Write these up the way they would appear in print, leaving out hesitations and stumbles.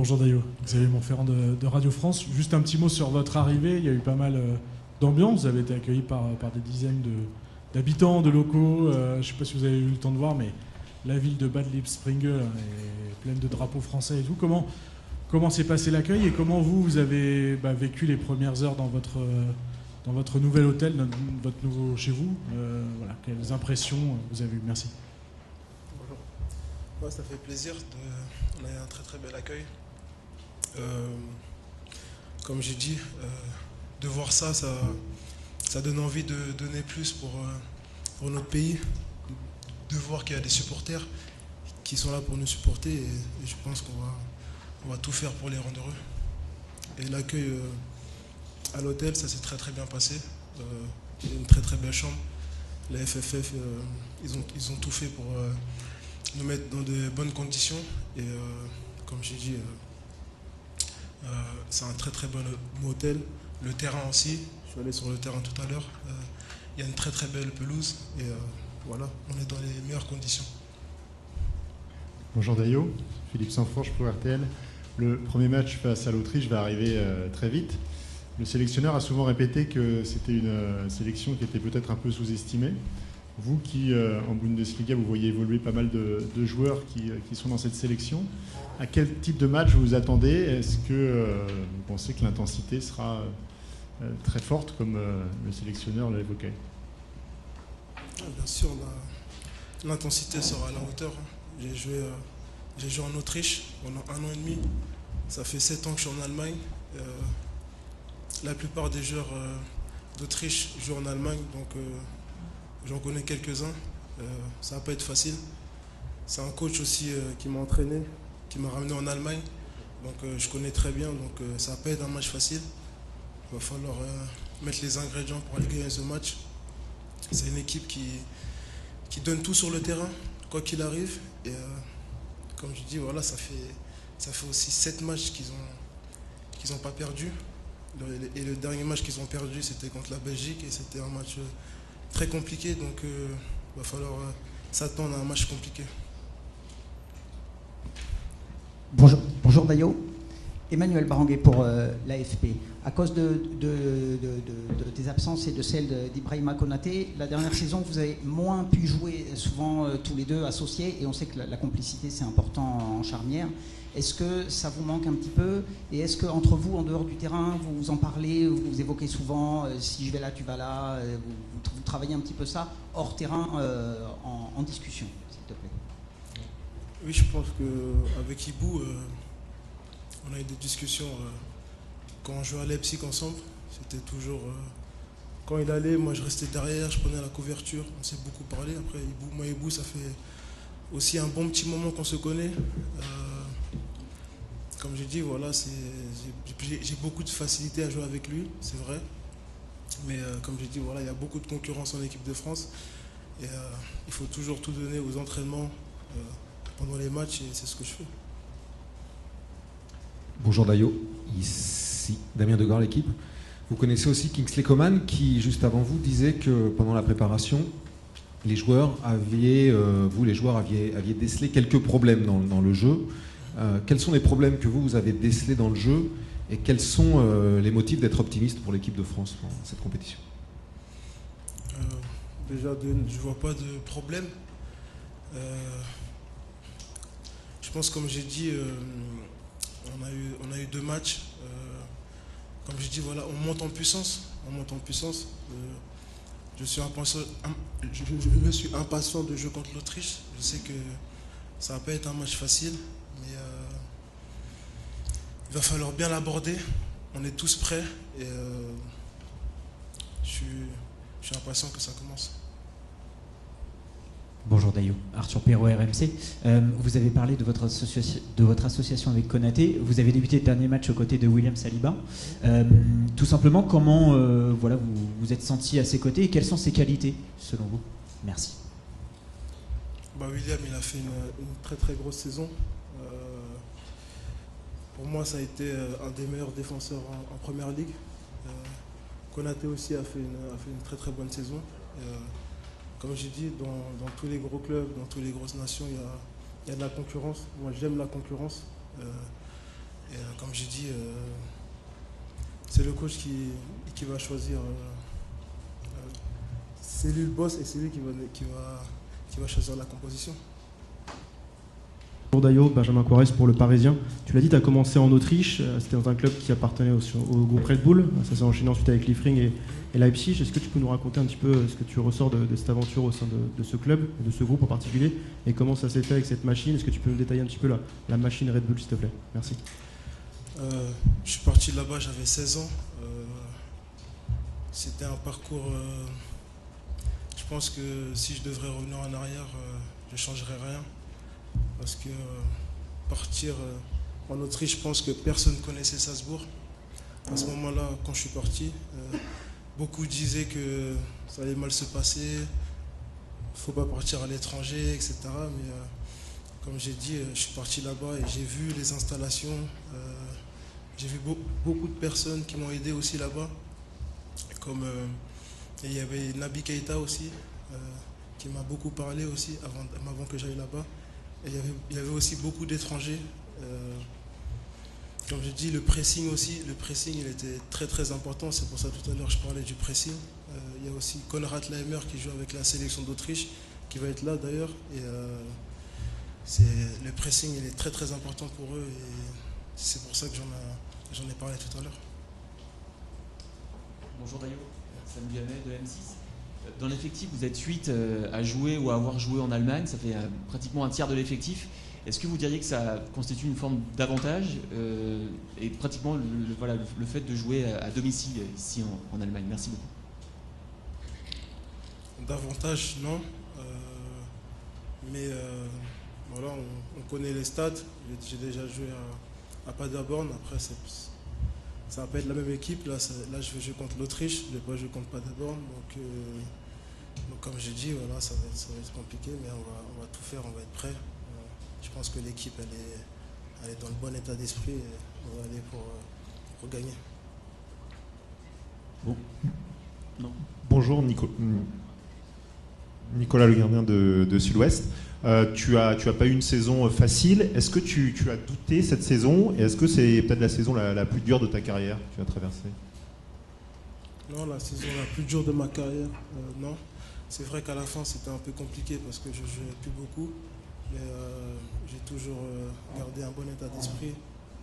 Bonjour Dayo, Xavier Montferrand de Radio France. Juste un petit mot sur votre arrivée. Il y a eu pas mal d'ambiance. Vous avez été accueilli par des dizaines d'habitants, de locaux. Je ne sais pas si vous avez eu le temps de voir, mais la ville de Bad Lippspringe est pleine de drapeaux français et tout. Comment s'est passé l'accueil et comment vous avez vécu les premières heures dans votre nouvel hôtel, votre nouveau chez vous voilà, quelles impressions vous avez eues? Merci. Bonjour. Ouais, ça fait plaisir. On a eu un très très bel accueil. Comme j'ai dit, de voir ça donne envie de donner plus pour notre pays, de voir qu'il y a des supporters qui sont là pour nous supporter et je pense qu'on va tout faire pour les rendre heureux. Et l'accueil à l'hôtel, ça s'est très très bien passé. Il y a une très très belle chambre. La FFF, ils ont tout fait pour nous mettre dans de bonnes conditions. Et comme j'ai dit, c'est un très très bon hôtel. Le terrain aussi, je suis allé sur le terrain tout à l'heure. Il y a une très très belle pelouse et voilà, on est dans les meilleures conditions. Bonjour Dayo, Philippe Sanfranche pour RTL. Le premier match face à l'Autriche va arriver très vite. Le sélectionneur a souvent répété que c'était une sélection qui était peut-être un peu sous-estimée. Vous qui, en Bundesliga, vous voyez évoluer pas mal de joueurs qui sont dans cette sélection, à quel type de match vous vous attendez? Est-ce que vous pensez que l'intensité sera très forte, comme le sélectionneur l'a évoqué? Bien sûr, l'intensité sera à la hauteur. J'ai joué en Autriche pendant 1 an et demi. Ça fait 7 ans que je suis en Allemagne. La plupart des joueurs d'Autriche jouent en Allemagne, donc j'en connais quelques-uns. Ça va pas être facile. C'est un coach aussi qui m'a entraîné, qui m'a ramené en Allemagne. Donc je connais très bien, donc ça va pas être un match facile. Il va falloir mettre les ingrédients pour aller gagner ce match. C'est une équipe qui donne tout sur le terrain, quoi qu'il arrive. Et comme je dis, voilà, ça fait aussi 7 matchs qu'ils ont pas perdu. Et le dernier match qu'ils ont perdu, c'était contre la Belgique et c'était un match très compliqué. Donc il va falloir s'attendre à un match compliqué. Bonjour Dayo. Emmanuel Baranguet pour l'AFP. À cause de tes absences et de celles d'Ibrahima Konaté, la dernière saison, vous avez moins pu jouer souvent tous les deux associés et on sait que la complicité, c'est important en charnière. Est-ce que ça vous manque un petit peu? Et est-ce qu'entre vous, en dehors du terrain, vous en parlez, vous évoquez souvent si je vais là, tu vas là, vous travaillez un petit peu ça hors terrain en discussion, s'il te plaît? Oui, je pense qu'avec Ibou, on a eu des discussions quand on jouait à Leipzig ensemble. C'était toujours... quand il allait, moi je restais derrière, je prenais la couverture. On s'est beaucoup parlé. Après, moi et Ibou, ça fait aussi un bon petit moment qu'on se connaît. Comme j'ai dit, voilà, j'ai beaucoup de facilité à jouer avec lui, c'est vrai. Mais comme j'ai dit, voilà, il y a beaucoup de concurrence en équipe de France. Et il faut toujours tout donner aux entraînements pendant les matchs et c'est ce que je fais. Bonjour Dayo, ici Damien Degard, l'équipe. Vous connaissez aussi Kingsley Coman qui, juste avant vous, disait que pendant la préparation, les joueurs aviez décelé quelques problèmes dans le jeu. Quels sont les problèmes que vous avez décelés dans le jeu et quels sont les motifs d'être optimiste pour l'équipe de France dans cette compétition? Déjà, je ne vois pas de problème. Je pense, comme j'ai dit, on a eu 2 matchs. Comme j'ai dit, voilà, on monte en puissance. Je suis impatient de jouer contre l'Autriche. Je sais que ça va pas être un match facile, mais il va falloir bien l'aborder. On est tous prêts et je suis impatient que ça commence. Bonjour Dayo, Arthur Perrault, RMC. Vous avez parlé de votre association avec Konaté. Vous avez débuté le dernier match aux côtés de William Saliba. Tout simplement, comment vous vous êtes senti à ses côtés et quelles sont ses qualités selon vous? Merci. William, il a fait une très très grosse saison. Pour moi, ça a été un des meilleurs défenseurs en première ligue. Konaté aussi a fait une très très bonne saison. Comme j'ai dit, dans tous les gros clubs, dans toutes les grosses nations, il y a de la concurrence. Moi, j'aime la concurrence. comme j'ai dit, c'est le coach qui va choisir. C'est lui le boss et c'est lui qui va choisir la composition. Bonjour Dayo, Benjamin Quares pour Le Parisien. Tu l'as dit, tu as commencé en Autriche, c'était dans un club qui appartenait au groupe Red Bull, ça s'est enchaîné ensuite avec Liefering et Leipzig. Est-ce que tu peux nous raconter un petit peu ce que tu ressors de cette aventure au sein de ce club, de ce groupe en particulier, et comment ça s'est fait avec cette machine? Est-ce que tu peux nous détailler un petit peu la machine Red Bull, s'il te plaît? Merci. Je suis parti de là-bas, j'avais 16 ans. C'était un parcours... je pense que si je devrais revenir en arrière, je ne changerais rien. Parce que partir en Autriche, je pense que personne ne connaissait Salzbourg. À ce moment-là, quand je suis parti, beaucoup disaient que ça allait mal se passer, il ne faut pas partir à l'étranger, etc. Mais comme j'ai dit, je suis parti là-bas et j'ai vu les installations. J'ai vu beaucoup de personnes qui m'ont aidé aussi là-bas. Comme il y avait Naby Keita aussi, qui m'a beaucoup parlé aussi avant que j'aille là-bas. Et il y avait aussi beaucoup d'étrangers. Comme je dis, le pressing aussi, il était très très important. C'est pour ça tout à l'heure je parlais du pressing. Il y a aussi Konrad Laimer qui joue avec la sélection d'Autriche, qui va être là d'ailleurs. Et le pressing, il est très très important pour eux. Et c'est pour ça que j'en ai parlé tout à l'heure. Bonjour Dayo, Sam Duhamel de M6. Dans l'effectif, vous êtes 8 à jouer ou à avoir joué en Allemagne, ça fait pratiquement un tiers de l'effectif. Est-ce que vous diriez que ça constitue une forme d'avantage et pratiquement le fait de jouer à domicile ici en Allemagne? Merci beaucoup. Davantage, non. Mais voilà, on connaît les stades. J'ai déjà joué à Paderborn. Après, ça va pas être la même équipe. Là je vais jouer contre l'Autriche, je vais pas jouer contre Paderborn. Donc comme j'ai dit, voilà, ça va être compliqué, mais on va tout faire, on va être prêt. Je pense que l'équipe elle est dans le bon état d'esprit et on va aller pour gagner. Bon. Non. Bonjour Nicolas Le Gardien de Sud-Ouest. Tu as pas eu une saison facile. Est-ce que tu as douté cette saison? Et est-ce que c'est peut-être la saison la plus dure de ta carrière que tu as traversée? Non, la saison la plus dure de ma carrière, non. C'est vrai qu'à la fin c'était un peu compliqué parce que je ne jouais plus beaucoup. Mais j'ai toujours gardé un bon état d'esprit.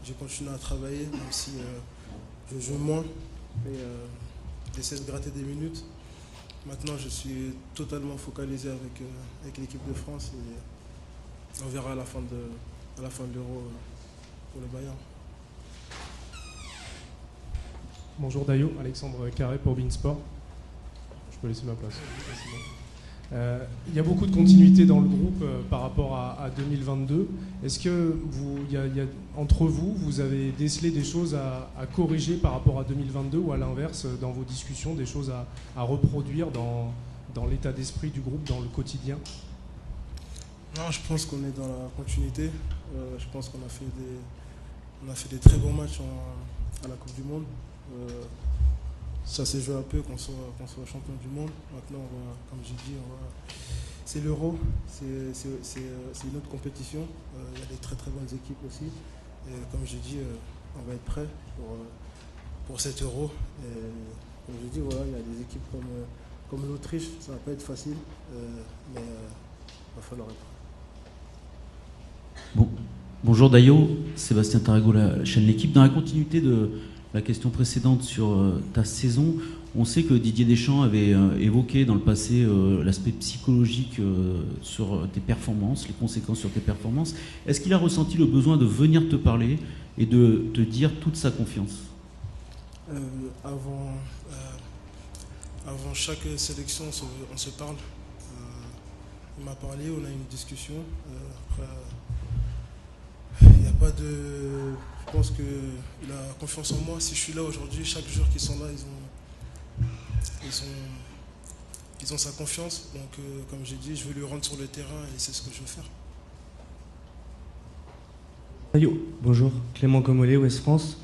J'ai continué à travailler, même si je joue moins. Mais j'essaie de gratter des minutes. Maintenant, je suis totalement focalisé avec l'équipe de France et on verra à la fin de l'Euro pour le Bayern. Bonjour Dayo, Alexandre Carré pour Beansport. Je peux laisser ma place. Il y a beaucoup de continuité dans le groupe par rapport à 2022. Est-ce que entre vous avez décelé des choses à corriger par rapport à 2022 ou à l'inverse, dans vos discussions, des choses à reproduire dans l'état d'esprit du groupe, dans le quotidien? Non, je pense qu'on est dans la continuité. Je pense qu'on a fait des très bons matchs à la Coupe du Monde. Ça s'est joué un peu qu'on soit champion du monde. Maintenant, comme j'ai dit, c'est l'Euro, c'est une autre compétition. Il y a des très très bonnes équipes aussi. Et comme j'ai dit, on va être prêt pour cet Euro. Et comme j'ai dit, voilà, il y a des équipes comme l'Autriche, ça ne va pas être facile, mais il va falloir être prêt. Bonjour Dayo, Sébastien Tarago, la chaîne L'Équipe. Dans la continuité de la question précédente sur ta saison, on sait que Didier Deschamps avait évoqué dans le passé l'aspect psychologique sur tes performances, les conséquences sur tes performances. Est-ce qu'il a ressenti le besoin de venir te parler et de te dire toute sa confiance? Avant chaque sélection, on se parle. Il m'a parlé, on a eu une discussion. Après, il n'y a pas de... Je pense qu'il a confiance en moi. Si je suis là aujourd'hui, chaque joueur qui sont là, ils ont sa confiance. Donc, comme j'ai dit, je vais lui rendre sur le terrain et c'est ce que je veux faire. Bonjour, Clément Comollet, Ouest France.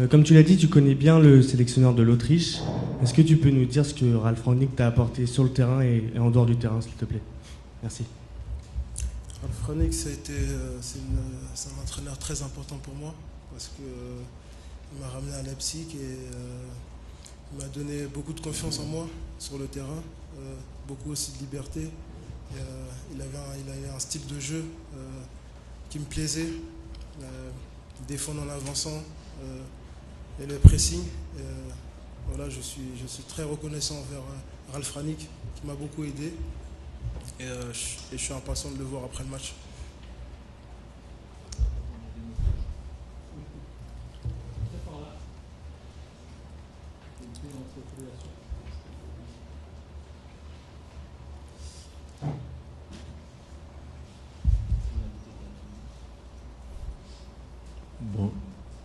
Comme tu l'as dit, tu connais bien le sélectionneur de l'Autriche. Est-ce que tu peux nous dire ce que Ralf Rangnick t'a apporté sur le terrain et en dehors du terrain, s'il te plaît? Merci. Ralf Rangnick, c'est un entraîneur très important pour moi parce que il m'a ramené à Leipzig et il m'a donné beaucoup de confiance en moi sur le terrain, beaucoup aussi de liberté. Et, il avait un style de jeu qui me plaisait, défendre en avançant et le pressing. Et, voilà, je suis très reconnaissant envers Ralf Rangnick qui m'a beaucoup aidé et je suis impatient de le voir après le match.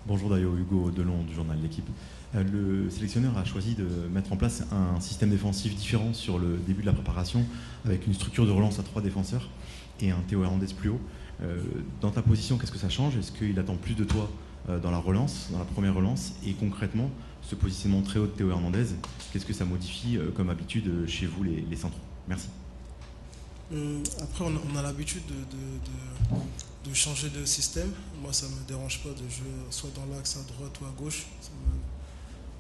Bonjour Dayo, Hugo Delon du journal L'Équipe. Le sélectionneur a choisi de mettre en place un système défensif différent sur le début de la préparation, avec une structure de relance à 3 défenseurs et un Théo Hernandez plus haut. Dans ta position, qu'est-ce que ça change? Est-ce qu'il attend plus de toi dans la relance, dans la première relance? Et concrètement, ce positionnement très haut de Théo Hernandez, qu'est-ce que ça modifie comme habitude chez vous les centraux? Merci. Après, on a l'habitude de changer de système. Moi, ça ne me dérange pas de jouer soit dans l'axe à droite ou à gauche.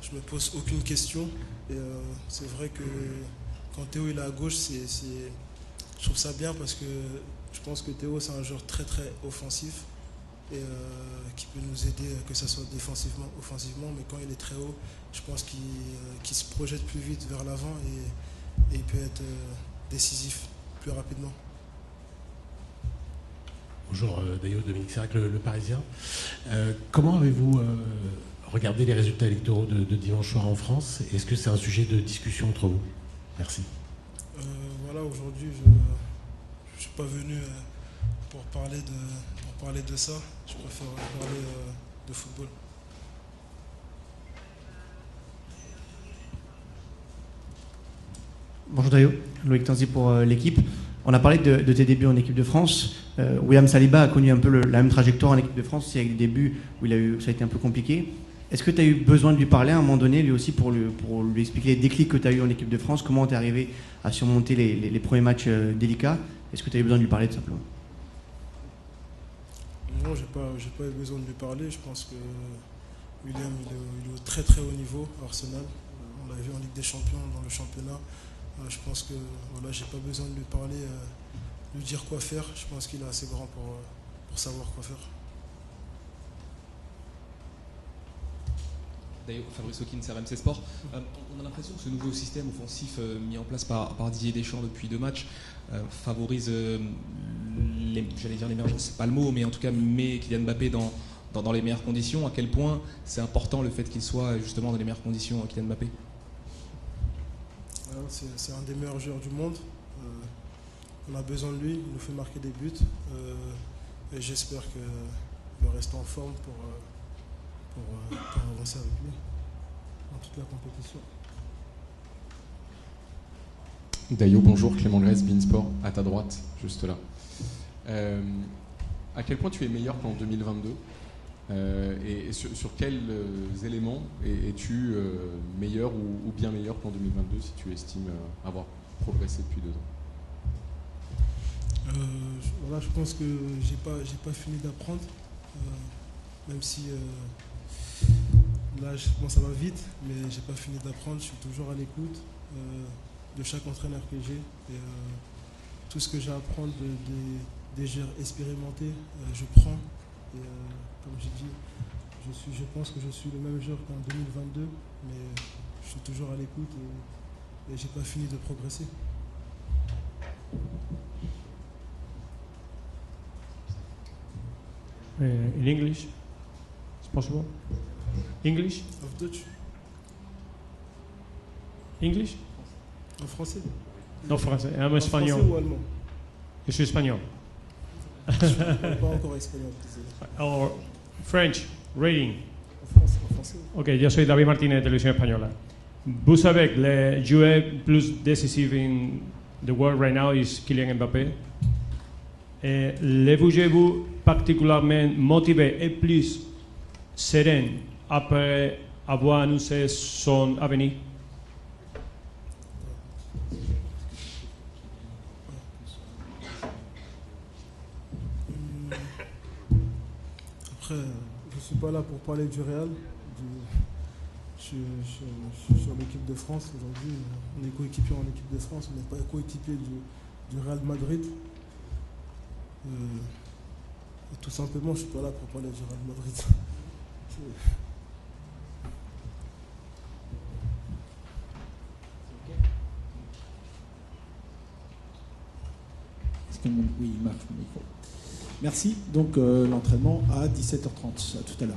Je ne me pose aucune question. Et c'est vrai que quand Théo il est à gauche, je trouve ça bien parce que je pense que Théo, c'est un joueur très très offensif et qui peut nous aider, que ce soit défensivement, offensivement. Mais quand il est très haut, je pense qu'il se projette plus vite vers l'avant et il peut être décisif plus rapidement. Bonjour Dayo, Dominique Serac, le Parisien. Comment avez-vous regardé les résultats électoraux de dimanche soir en France? Est-ce que c'est un sujet de discussion entre vous? Merci. Voilà, aujourd'hui, je ne suis pas venu pour parler de ça. Je préfère parler de football. Bonjour Dayo, Loïc Tanzi pour L'Équipe. On a parlé de tes débuts en équipe de France. William Saliba a connu un peu la même trajectoire en équipe de France, c'est avec des débuts où ça a été un peu compliqué. Est-ce que tu as eu besoin de lui parler à un moment donné, lui aussi, pour lui expliquer les déclics que tu as eu en équipe de France? Comment tu es arrivé à surmonter les premiers matchs délicats? Est-ce que tu as eu besoin de lui parler tout simplement? Non, j'ai pas eu besoin de lui parler. Je pense que William il est au très très haut niveau à Arsenal. On l'a vu en Ligue des Champions, dans le championnat. Je pense que voilà, j'ai pas besoin de lui parler, lui dire quoi faire. Je pense qu'il est assez grand pour savoir quoi faire. D'ailleurs, Fabrice Hawkins, RMC Sport. On a l'impression que ce nouveau système offensif mis en place par Didier Deschamps depuis 2 matchs favorise, j'allais dire l'émergence, c'est pas le mot, mais en tout cas met Kylian Mbappé dans les meilleures conditions. À quel point c'est important le fait qu'il soit justement dans les meilleures conditions, Kylian Mbappé? C'est un des meilleurs joueurs du monde. On a besoin de lui, il nous fait marquer des buts. Et j'espère qu'il va rester en forme pour avancer avec lui dans toute la compétition. Dayo, bonjour, Clément Grèce, Beansport, à ta droite, juste là. À quel point tu es meilleur qu'en 2022 et sur quels éléments es-tu meilleur ou bien meilleur qu'en 2022 si tu estimes avoir progressé depuis 2 ans? Voilà, je pense que j'ai pas fini d'apprendre, même si là ça va vite, mais j'ai pas fini d'apprendre. Je suis toujours à l'écoute de chaque entraîneur que j'ai et tout ce que j'ai à apprendre des joueurs expérimentés, je prends. Et comme j'ai dit, je pense que je suis le même joueur qu'en 2022, mais je suis toujours à l'écoute et j'ai pas fini de progresser. In English, it's possible. English? Of Dutch. English? En français. Non, français. En espagnol. Français ou allemand? Je suis espagnol. Je ne parle pas encore espagnol. Or French, reading. En français. Ok, yo soy David Martínez de Televisión Española. Vous savez que le joueur plus décisif in the world right now is Kylian Mbappé. Le vous particulièrement motivé et plus serein après avoir annoncé son avenir? Après, suis pas là pour parler du Real. Je suis sur l'équipe de France aujourd'hui. On est coéquipier en équipe de France, on n'est pas coéquipier du Real Madrid. Et tout simplement, je suis pas là pour parler du Real Madrid. Oui, il marche mon micro. Merci. Donc l'entraînement à 17h30. À tout à l'heure.